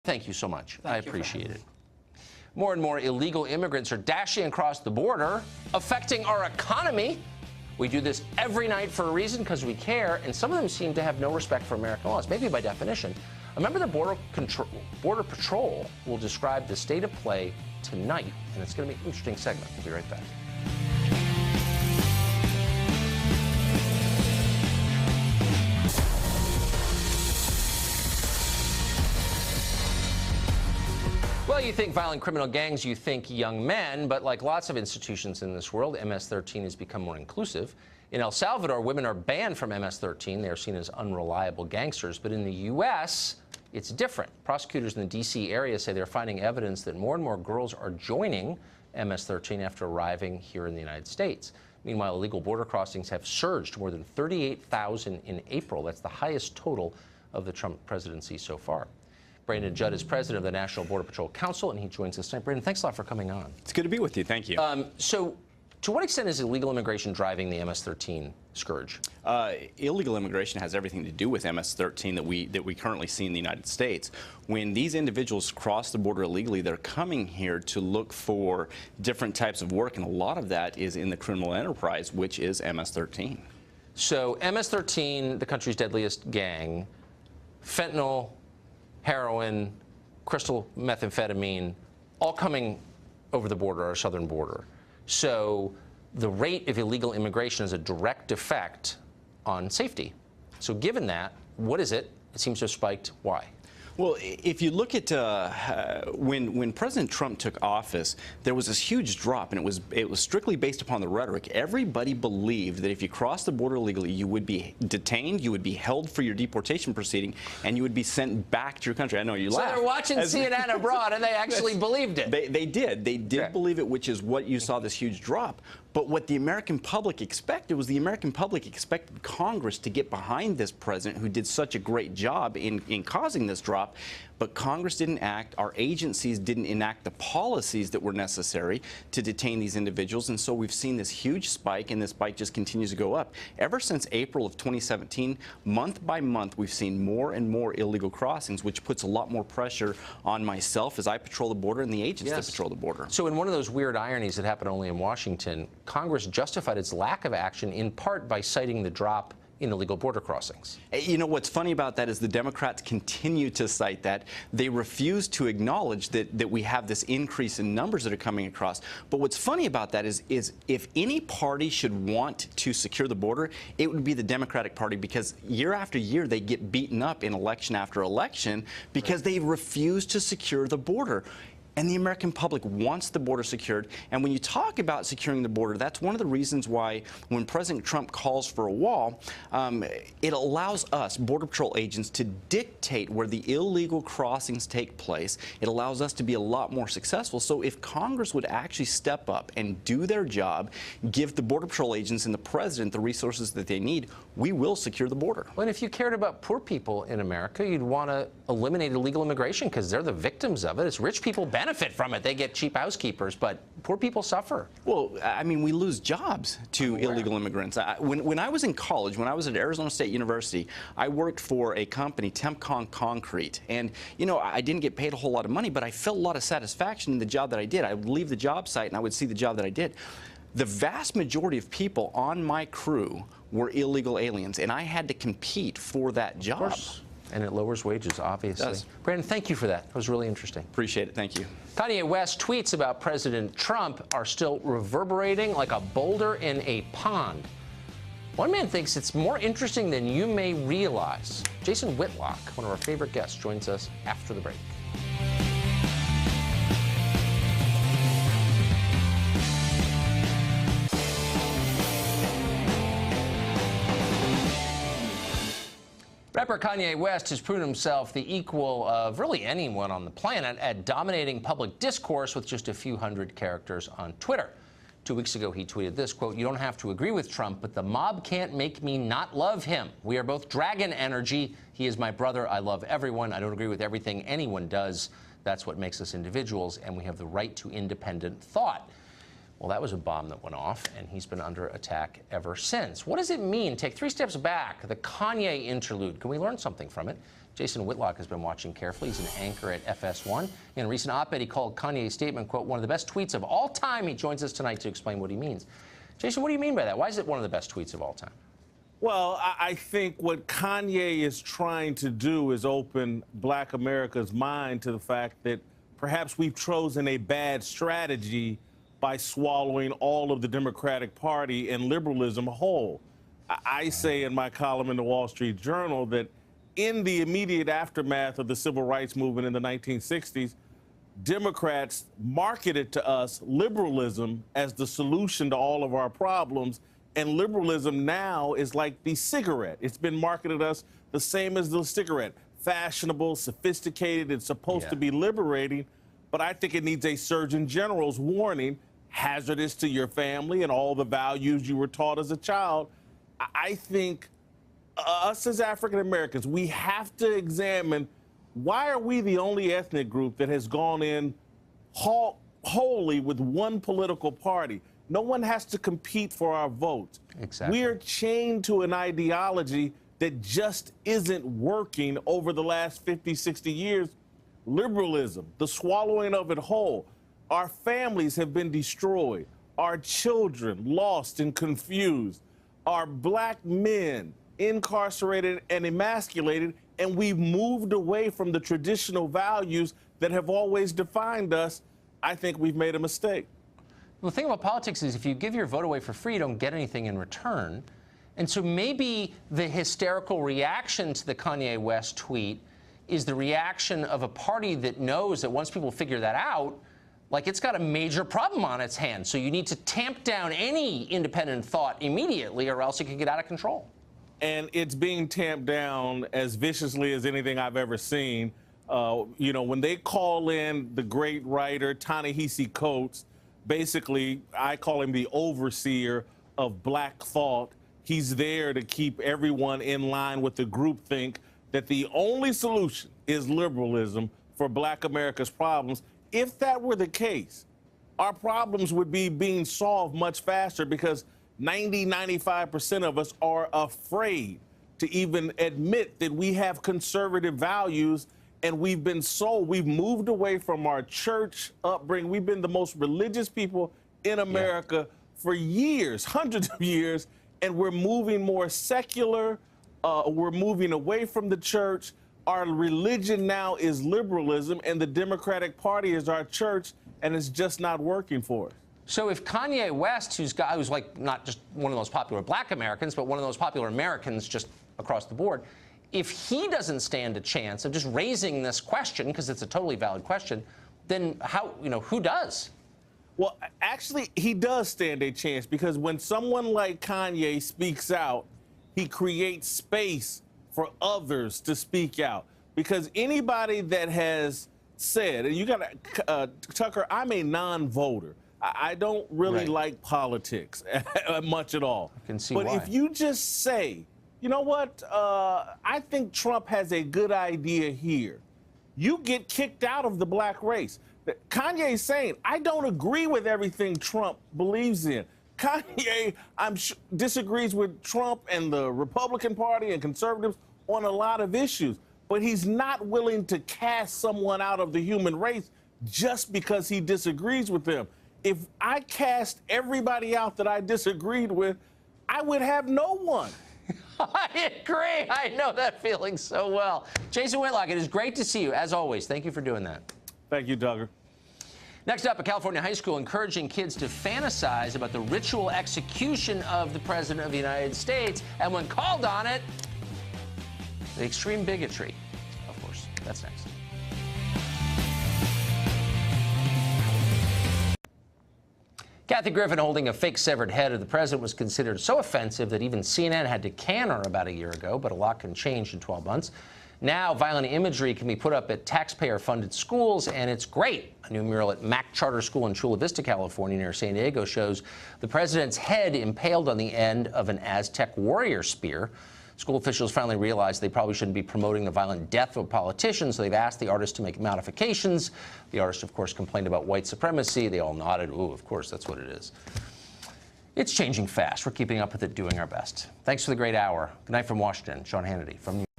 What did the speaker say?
Thank you so much. I appreciate it. More and more illegal immigrants are dashing across the border, affecting our economy. We do this every night for a reason, because we care, and some of them seem to have no respect for American laws, maybe by definition. A member of the Border Patrol will describe the state of play tonight, and it's going to be an interesting segment. We'll be right back. Well, you think violent criminal gangs, you think young men, but like lots of institutions in this world, ms-13 has become more inclusive. In El Salvador, women are banned from ms-13. They are seen as unreliable gangsters. But in the U.S., it's different. Prosecutors in the D.C. area say they're finding evidence that more and more girls are joining ms-13 after arriving here in the United States. Meanwhile, illegal border crossings have surged more than 38,000 in April. That's the highest total of the Trump presidency so far. Brandon Judd is president of the National Border Patrol Council, and he joins us tonight. Brandon, thanks a lot for coming on. It's good to be with you. Thank you. So, to what extent is illegal immigration driving the ms-13 scourge? Illegal immigration has everything to do with ms-13 that we currently see in the United States. When these individuals cross the border illegally, they're coming here to look for different types of work, and a lot of that is in the criminal enterprise, which is ms-13. So, ms-13, the country's deadliest gang, fentanyl, heroin, crystal methamphetamine, all coming over the border, our southern border. So the rate of illegal immigration has a direct effect on safety. So given that, what is it? It seems to have spiked. Why? Well, if you look at when President Trump took office, there was this huge drop, and it was strictly based upon the rhetoric. Everybody believed that if you crossed the border illegally, you would be detained, you would be held for your deportation proceeding, and you would be sent back to your country. I know you laugh. So they're watching CNN abroad, and they actually believed it. They did. They did believe it, which is what you saw this huge drop. But what the American public expected was the American public expected Congress to get behind this president who did such a great job in causing this drop. But Congress didn't act. Our agencies didn't enact the policies that were necessary to detain these individuals. And so we've seen this huge spike, and this spike just continues to go up. Ever since April of 2017, month by month, we've seen more and more illegal crossings, which puts a lot more pressure on myself as I patrol the border and the agents that patrol the border. So in one of those weird ironies that happened only in Washington, Congress justified its lack of action in part by citing the drop in illegal border crossings. You know, what's funny about that is the Democrats continue to cite that. They refuse to acknowledge that we have this increase in numbers that are coming across. But what's funny about that is if any party should want to secure the border, it would be the Democratic Party, because year after year they get beaten up in election after election because they refuse to secure the border. And the American public wants the border secured. And when you talk about securing the border, that's one of the reasons why when President Trump calls for a wall, it allows us, Border Patrol agents, to dictate where the illegal crossings take place. It allows us to be a lot more successful. So if Congress would actually step up and do their job, give the Border Patrol agents and the president the resources that they need, we will secure the border. Well, and if you cared about poor people in America, you'd want to eliminate illegal immigration because they're the victims of it. It's rich people benefit from it. They get cheap housekeepers, but poor people suffer. Well, I mean, we lose jobs to illegal immigrants. When I was in college, when I was at Arizona State University, I worked for a company, Tempcon Concrete. And, you know, I didn't get paid a whole lot of money, but I felt a lot of satisfaction in the job that I did. I would leave the job site and I would see the job that I did. The vast majority of people on my crew were illegal aliens, and I had to compete for that job. Of course. And it lowers wages, obviously. It does. Brandon, thank you for that. It was really interesting. Appreciate it. Thank you. Kanye West tweets about President Trump are still reverberating like a boulder in a pond. One man thinks it's more interesting than you may realize. Jason Whitlock, one of our favorite guests, joins us after the break. Rapper Kanye West has proven himself the equal of really anyone on the planet at dominating public discourse with just a few hundred characters on Twitter. 2 weeks ago, he tweeted this, quote, "You don't have to agree with Trump, but the mob can't make me not love him. We are both dragon energy. He is my brother. I love everyone. I don't agree with everything anyone does. That's what makes us individuals, and we have the right to independent thought." Well, that was a bomb that went off, and he's been under attack ever since. What does it mean? Take 3 steps back. The Kanye interlude. Can we learn something from it? Jason Whitlock has been watching carefully. He's an anchor at FS1. In a recent op-ed, he called Kanye's statement, quote, one of the best tweets of all time. He joins us tonight to explain what he means. Jason, what do you mean by that? Why is it one of the best tweets of all time? Well, I think what Kanye is trying to do is open Black America's mind to the fact that perhaps we've chosen a bad strategy by swallowing all of the Democratic Party and liberalism whole. I say in my column in the Wall Street Journal that in the immediate aftermath of the civil rights movement in the 1960s, Democrats marketed to us liberalism as the solution to all of our problems. And liberalism now is like the cigarette. It's been marketed to us the same as the cigarette. Fashionable, sophisticated, it's supposed to be liberating. But I think it needs a Surgeon General's warning, hazardous to your family and all the values you were taught as a child. I think us as African Americans, we have to examine, why are we the only ethnic group that has gone in wholly with one political party? No one has to compete for our votes. Exactly. We're chained to an ideology that just isn't working over the last 50, 60 years. Liberalism, the swallowing of it whole. Our families have been destroyed. Our children lost and confused. Our Black men incarcerated and emasculated, and we've moved away from the traditional values that have always defined us. I think we've made a mistake. Well, the thing about politics is if you give your vote away for free, you don't get anything in return. And so maybe the hysterical reaction to the Kanye West tweet is the reaction of a party that knows that once people figure that out, like, it's got a major problem on its hands. So you need to tamp down any independent thought immediately, or else it can get out of control. And it's being tamped down as viciously as anything I've ever seen. You know, when they call in the great writer Ta-Nehisi Coates, basically, I call him the overseer of Black thought. He's there to keep everyone in line with the groupthink that the only solution is liberalism for Black America's problems. If that were the case, our problems would be being solved much faster, because 95% of us are afraid to even admit that we have conservative values, and we've moved away from our church upbringing. We've been the most religious people in America for years, hundreds of years, and we're moving more secular. We're moving away from the church. Our religion now is liberalism, and the Democratic Party is our church, and it's just not working for us. So if Kanye West, who's like not just one of those popular Black Americans, but one of those popular Americans just across the board, if he doesn't stand a chance of just raising this question, because it's a totally valid question, then how, who does? Well, actually, he does stand a chance, because when someone like Kanye speaks out, he creates space for others to speak out. Because anybody that has said, and you got to, Tucker, I'm a non-voter. I don't really like politics much at all. I can see why. If you just say, you know what, I think Trump has a good idea here, you get kicked out of the Black race. Kanye's saying, I don't agree with everything Trump believes in. Kanye, disagrees with Trump and the Republican Party and conservatives on a lot of issues, but he's not willing to cast someone out of the human race just because he disagrees with them. If I cast everybody out that I disagreed with, I would have no one. I agree. I know that feeling so well. Jason Whitlock, it is great to see you, as always. Thank you for doing that. Thank you, Doug. Next up, a California high school encouraging kids to fantasize about the ritual execution of the President of the United States, and when called on it, the extreme bigotry. Of course, that's next. Kathy Griffin holding a fake severed head of the president was considered so offensive that even CNN had to can her about a year ago, but a lot can change in 12 months. Now, violent imagery can be put up at taxpayer-funded schools, and it's great. A new mural at Mac Charter School in Chula Vista, California, near San Diego, shows the president's head impaled on the end of an Aztec warrior spear. School officials finally realized they probably shouldn't be promoting the violent death of a politician, so they've asked the artist to make modifications. The artist, of course, complained about white supremacy. They all nodded. Ooh, of course, that's what it is. It's changing fast. We're keeping up with it, doing our best. Thanks for the great hour. Good night from Washington. Sean Hannity from New York.